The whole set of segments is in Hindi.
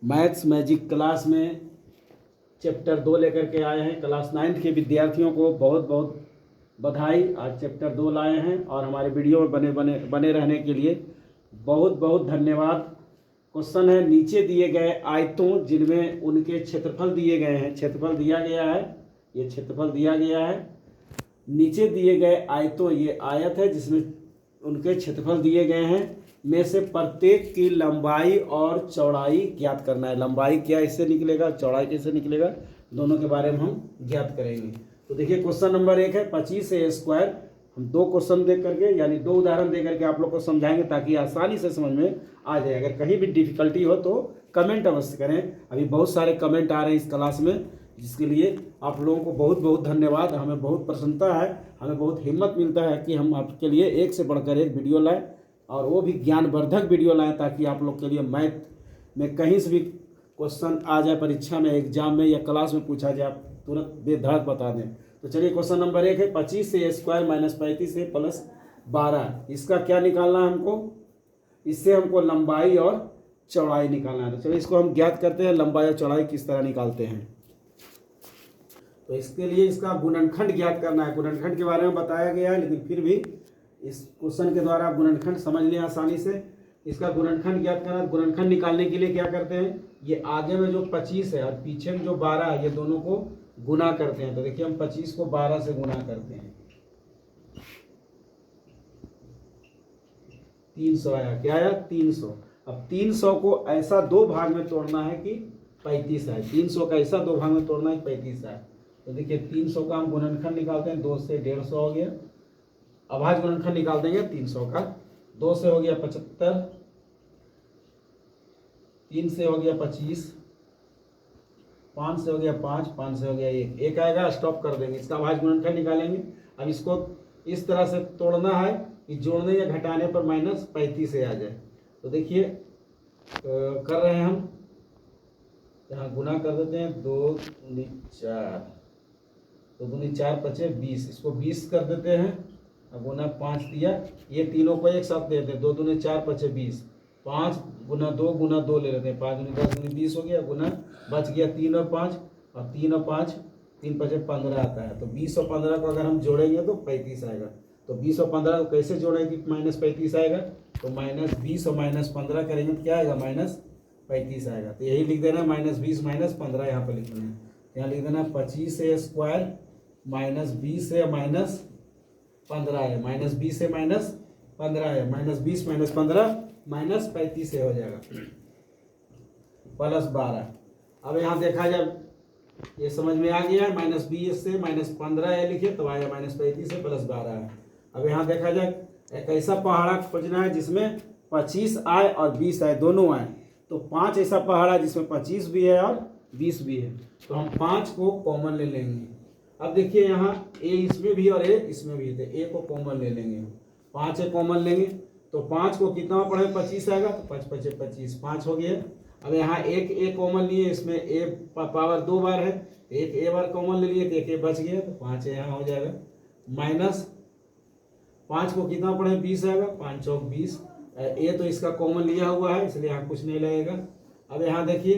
मैथ्स मैजिक क्लास में चैप्टर 2 लेकर के आए हैं। क्लास 9th के विद्यार्थियों को बहुत बहुत बधाई। आज चैप्टर 2 लाए हैं और हमारे वीडियो में बने रहने के लिए बहुत बहुत धन्यवाद। क्वेश्चन है, नीचे दिए गए आयतों जिनमें उनके क्षेत्रफल दिए गए हैं, क्षेत्रफल दिया गया है, ये क्षेत्रफल दिया गया है। नीचे दिए गए आयतों, ये आयत है जिसमें उनके क्षेत्रफल दिए गए हैं, में से प्रत्येक की लंबाई और चौड़ाई ज्ञात करना है। लंबाई क्या इससे निकलेगा, चौड़ाई कैसे निकलेगा, दोनों के बारे में हम ज्ञात करेंगे। तो देखिए क्वेश्चन नंबर 1 है 25a²। हम 2 क्वेश्चन देख करके यानी 2 उदाहरण दे करके आप लोग को समझाएंगे ताकि आसानी से समझ में आ जाए। अगर कहीं भी डिफिकल्टी हो तो कमेंट अवश्य करें। अभी बहुत सारे कमेंट आ रहे हैं इस क्लास में, जिसके लिए आप लोगों को बहुत बहुत धन्यवाद। हमें बहुत प्रसन्नता है, हमें बहुत हिम्मत मिलता है कि हम आपके लिए एक से बढ़कर एक वीडियो लाएं और वो भी ज्ञानवर्धक वीडियो लाएं, ताकि आप लोग के लिए मैथ में कहीं से भी क्वेश्चन आ जाए, परीक्षा में, एग्जाम में या क्लास में पूछा जाए, आप तुरंत बेधड़क बता दें। तो चलिए क्वेश्चन नंबर 1 है 25a² - 35a + 12। इसका क्या निकालना है हमको, इससे हमको लंबाई और चौड़ाई निकालना है। तो चलिए इसको हम ज्ञात करते हैं, लंबाई और चौड़ाई किस तरह निकालते हैं। तो इसके लिए इसका गुणनखंड ज्ञात करना है। गुणनखंड के बारे में बताया गया है, लेकिन फिर भी इस क्वेश्चन के द्वारा आप गुणनखंड समझ लें आसानी से। इसका गुणनखंड ज्ञात करना, गुणनखंड निकालने के लिए क्या करते हैं, ये आगे में जो 25 है और पीछे में जो 12 है, ये दोनों को गुना करते हैं। तो देखिए हम 25 को 12 से गुना करते हैं, 300 आया। क्या आया, 300। अब 300 को ऐसा 2 भाग में तोड़ना है कि 35 आए। 300 का ऐसा 2 भाग में तोड़ना है कि 35 आए। तो देखिए 300 का हम गुणनखंड निकालते हैं, 2 से 150 हो गया। अभाज्य गुणनखंड निकाल देंगे 300 का, 2 से हो गया 75, 3 से हो गया 25, 5 से हो गया 5, 5 से हो गया 1 आएगा, स्टॉप कर देंगे। इसका अभाज्य गुणनखंड निकालेंगे। अब इसको इस तरह से तोड़ना है कि जोड़ने या घटाने पर -35 से आ जाए। तो देखिए कर रहे हैं हम, यहाँ गुना कर देते हैं, 2 दूनी 4, 2 दूनी 4 पचे 20, इसको 20 कर देते हैं। अब गुना 5 दिया, ये तीनों को एक साथ दे देते हैं, 2 दूनी 4 पचे 20, 5 गुना 2 ले लेते हैं, 5 दूनी 10 दूनी 20 हो गया, गुना बच गया 3 और 5, और 3 और 5 3 पचे 15 आता है। तो 20 और 15 को अगर हम जोड़ेंगे तो 35 आएगा। तो 20 और 15 को कैसे जोड़ेंगे कि -35 आएगा, तो -20 और -15 करेंगे तो क्या आएगा, -35 आएगा। तो यही लिख देना, -20 -15 यहाँ पर लिख देना है। यहाँ लिख देना 25a² - 20 से -15 है, -20 से -15 है, -20 -15 -35 से हो जाएगा, +12। अब यहाँ देखा जाए, ये समझ में आ गया है, -20 से -15 है लिखे तो आया, -35 से +12 है। अब यहाँ देखा जाए, एक ऐसा पहाड़ा खोजना है जिसमें 25 आए और 20 आए, दोनों आए। तो 5 ऐसा पहाड़ा जिसमें 25 भी है और 20 भी है, तो हम 5 को कॉमन ले लेंगे। अब देखिए यहाँ a इसमें भी और a इसमें भी, तो a को कॉमन ले लेंगे, 5 a कॉमन लेंगे तो 5 को कितना पढ़े, 25 आएगा, तो 5 पचे 25, 5 हो गया। अब यहाँ एक a कॉमन लिए, इसमें a पावर 2 बार है, एक a बार कॉमन ले लिए तो एक a बच गया, तो 5 यहाँ हो जाएगा। माइनस 5 को कितना पढ़े, 20 आएगा, 5 चौक 20, a तो इसका कॉमन लिया हुआ है इसलिए यहाँ कुछ नहीं लगेगा। अब यहाँ देखिए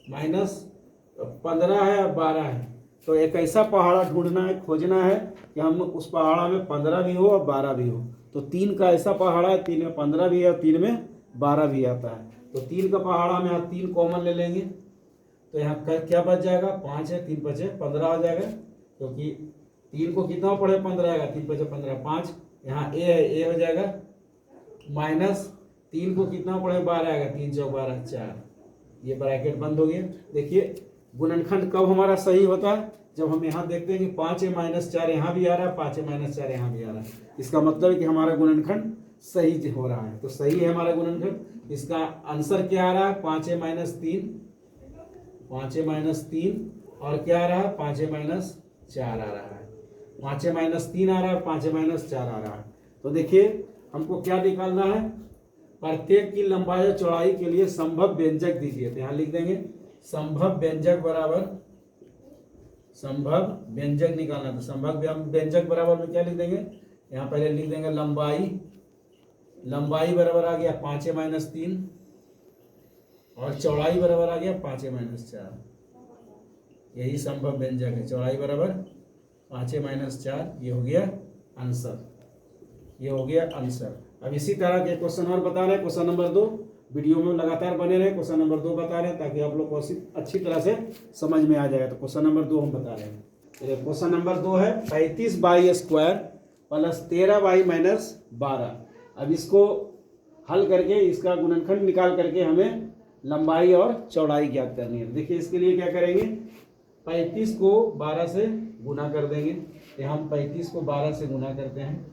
-15 है और 12 है, तो एक ऐसा पहाड़ा ढूंढना है, खोजना है कि हम उस पहाड़ा में 15 भी हो और 12 भी हो। तो 3 का ऐसा पहाड़ा है, 3 में 15 भी है और 3 में 12 भी आता है। तो 3 का पहाड़ा में यहाँ 3 कॉमन ले लेंगे, तो यहाँ क्या बच जाएगा, 5 है, 3 पचे 15 हो जाएगा, क्योंकि 3 को कितना पढ़े 15 आएगा, 3 पचे 15, 5 यहाँ a है, a हो जाएगा, माइनस 3 को कितना पढ़े 12 आएगा, 3 चौक 12 4, ये ब्रैकेट बंद हो गया। देखिए गुणनखंड कब हमारा सही होता है, जब हम यहाँ देखते हैं कि 5a - 4 यहाँ भी आ रहा है, 5a - 4 यहाँ भी आ रहा है, इसका मतलब है कि हमारा गुणनखंड सही हो रहा है। तो सही है हमारा गुणनखंड। इसका आंसर क्या आ रहा है, 5a - 3, 5a - 3 और क्या आ रहा है, 5a - 4 आ रहा है, 5a - 3 आ रहा है, 5a - 4 आ रहा है। तो देखिए हमको क्या निकालना है, प्रत्येक की लंबाई और चौड़ाई के लिए संभव व्यंजक दीजिए। तो यहाँ लिख देंगे संभव व्यंजक बराबर, संभव व्यंजक निकालना, तो संभव व्यंजक बराबर में क्या लिख देंगे, यहाँ पहले लिख देंगे लंबाई, लंबाई बराबर आ गया 5a - 3 और चौड़ाई बराबर आ गया 5a-4। यही संभव व्यंजक है, चौड़ाई बराबर 5a-4। ये हो गया आंसर, ये हो गया आंसर। अब इसी तरह के क्वेश्चन और बता रहे हैं, क्वेश्चन नंबर 2। वीडियो में लगातार बने रहे, क्वेश्चन नंबर 2 बता रहे हैं ताकि आप लोग को अच्छी तरह से समझ में आ जाएगा। तो क्वेश्चन नंबर 2 हम बता रहे हैं। क्वेश्चन नंबर 2 है 35y² प्लस 13y-12। अब इसको हल करके इसका गुणनखंड निकाल करके हमें लंबाई और चौड़ाई ज्ञात करनी है। देखिए इसके लिए क्या करेंगे, 35 को 12 से गुना कर देंगे। तो हम 35 को 12 से गुना करते हैं,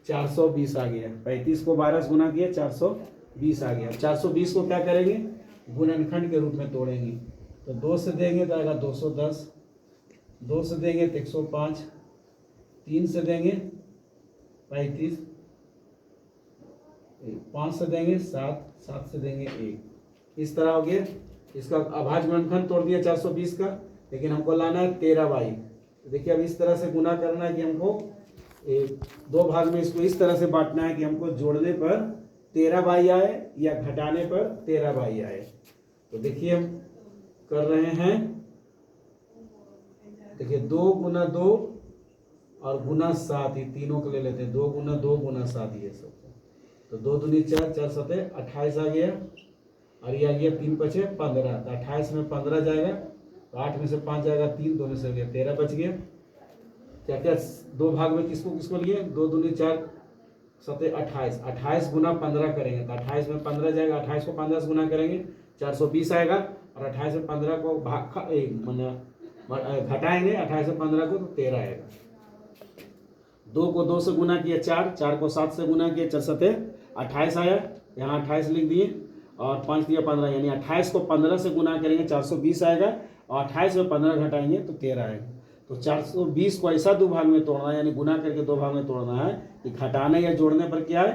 420 आ गया। 35 को 12 से गुना किया, 420 आ गया। 420 को क्या करेंगे, गुणनखंड के रूप में तोड़ेंगे। तो 2 से देंगे तो आएगा 210, 2 से देंगे तो 105, 3 से देंगे 35, 5 से देंगे 7, 7 से देंगे 1। इस तरह हो गया। इसका अभाज्य गुणनखंड तोड़ दिया 420 का, लेकिन हमको लाना है 13y। तो देखिए अब इस तरह से गुना करना है कि हमको 2 भाग में इसको इस तरह से बांटना है कि हमको जोड़ने पर 13y आए या घटाने पर 13y आए। तो देखिए हम कर रहे हैं, देखिए 2 गुना 2 और गुना 7, ये तीनों को ले लेते हैं। 2 गुना 2 गुना 7 ये सब। तो 2 दूनी 4, 4 सते 28 आ गया। और ये आ गया 3 पचे 15। तो 28 में 15 जाएगा, तो 8 में से 5 जाएगा 3, 2 में से गया 13 बच गया। क्या क्या 2 भाग में किसको किसको लिए, 2 दूनी 4 सते 28, 28 गुना 15 करेंगे तो 28 में 15 जाएगा। 28 को 15 से गुना करेंगे 420 आएगा। और 28 में 15 को घटाएंगे 28 से 15 को, तो 13 आएगा। 2 को 2 से गुना किया 4, 4 को 7 से गुना किया 4 सते 28 आया। यहाँ 28 लिख दिए और 5 दिया 15, यानी 28 को 15 से गुना करेंगे 420 आएगा। और 28 में 15 घटाएंगे तो 13 आएगा। तो 420 को ऐसा 2 भाग में तोड़ना है, यानी गुना करके 2 भाग में तोड़ना है कि घटाने या जोड़ने पर क्या है,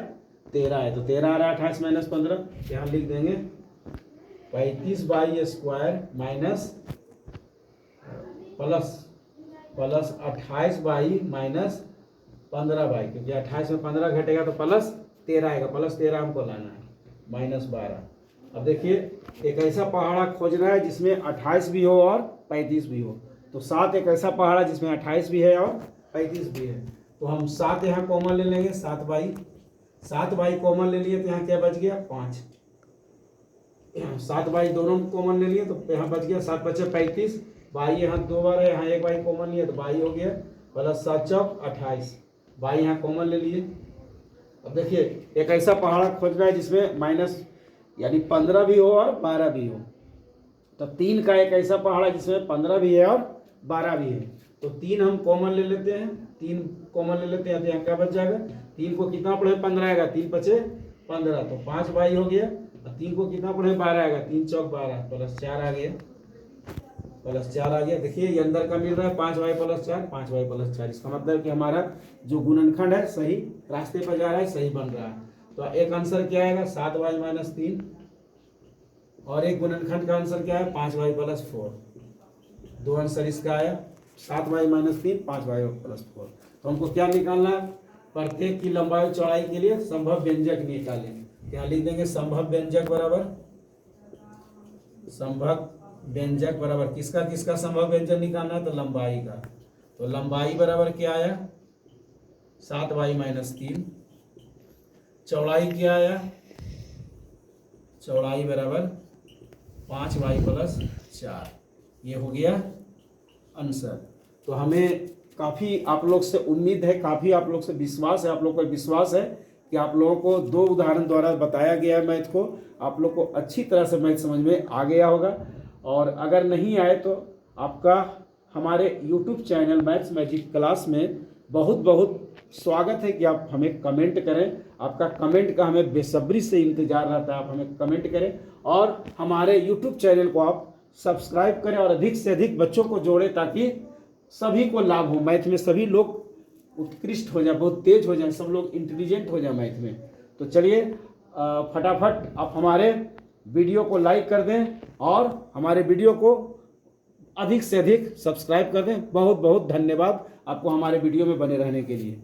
13 है। तो 13 आ रहा है 28 - 15। यहाँ लिख देंगे 35y² minus plus 28y minus 15y, क्योंकि 28 में 15 घटेगा तो प्लस 13 आएगा। प्लस 13 हमको लाना है, माइनस 12। अब देखिए एक ऐसा पहाड़ा खोजना है जिसमें 28 भी हो और 35 भी हो। तो 7 एक ऐसा पहाड़ा जिसमें 28 भी है और 35 भी है। तो हम 7 यहाँ कॉमन ले लेंगे, 7y कॉमन ले लिए तो यहाँ क्या बच गया 5। 7y दोनों कॉमन ले लिए तो यहाँ बच गया 7 बचे 35। y यहाँ 2 बार है, यहाँ 1 y कॉमन लिया तो y हो गया प्लस 7 चौक 28। y यहाँ कॉमन ले लिए। अब देखिए एक ऐसा पहाड़ा खोजना है जिसमें माइनस यानी 15 भी हो और 12 भी हो। तो 3 का एक ऐसा पहाड़ा जिसमें 15 भी है और 12 भी है। तो 3 हम कॉमन ले लेते हैं, 3 कॉमन ले लेते हैं तो यहाँ क्या बच जाएगा, 3 को कितना पढ़े 15 आएगा, 3 पचे 15, तो 5y हो गया। और 3 को कितना पढ़े 12 आएगा, 3 चौक 12 प्लस 4 आ गया, प्लस 4 आ गया। देखिए ये अंदर का मिल रहा है 5y + 4, 5y + 4। इसका मतलब कि हमारा जो गुणनखंड है सही रास्ते पर जा रहा है, सही बन रहा है। तो एक आंसर क्या आएगा 7y - 3, और एक गुणनखंड का आंसर क्या है 5y + 4। 2 आंसर इसका आया 7y - 3, 5y + 4। तो हमको क्या निकालना है, प्रत्येक की लंबाई चौड़ाई के लिए संभव व्यंजक निकालें। यहाँ लिख देंगे संभव व्यंजक बराबर किसका किसका संभव व्यंजक निकालना है, तो लंबाई का। तो लंबाई बराबर क्या आया 7y - 3। चौड़ाई क्या आया, चौड़ाई बराबर 5y + 4। ये हो गया आंसर। तो हमें काफ़ी आप लोग से उम्मीद है, काफ़ी आप लोग से विश्वास है, आप लोग को विश्वास है कि आप लोगों को 2 उदाहरण द्वारा बताया गया है मैथ को, आप लोग को अच्छी तरह से मैथ समझ में आ गया होगा। और अगर नहीं आए तो आपका हमारे YouTube channel maths magic class में बहुत बहुत स्वागत है कि आप हमें कमेंट करें। आपका कमेंट का हमें बेसब्री से इंतजार रहता है, आप हमें कमेंट करें और हमारे YouTube चैनल को आप सब्सक्राइब करें और अधिक से अधिक बच्चों को जोड़ें ताकि सभी को लाभ हो। मैथ में सभी लोग उत्कृष्ट हो जाए, बहुत तेज हो जाए, सब लोग इंटेलिजेंट हो जाए मैथ में। तो चलिए फटाफट आप हमारे वीडियो को लाइक कर दें और हमारे वीडियो को अधिक से अधिक सब्सक्राइब कर दें। बहुत बहुत धन्यवाद आपको हमारे वीडियो में बने रहने के लिए।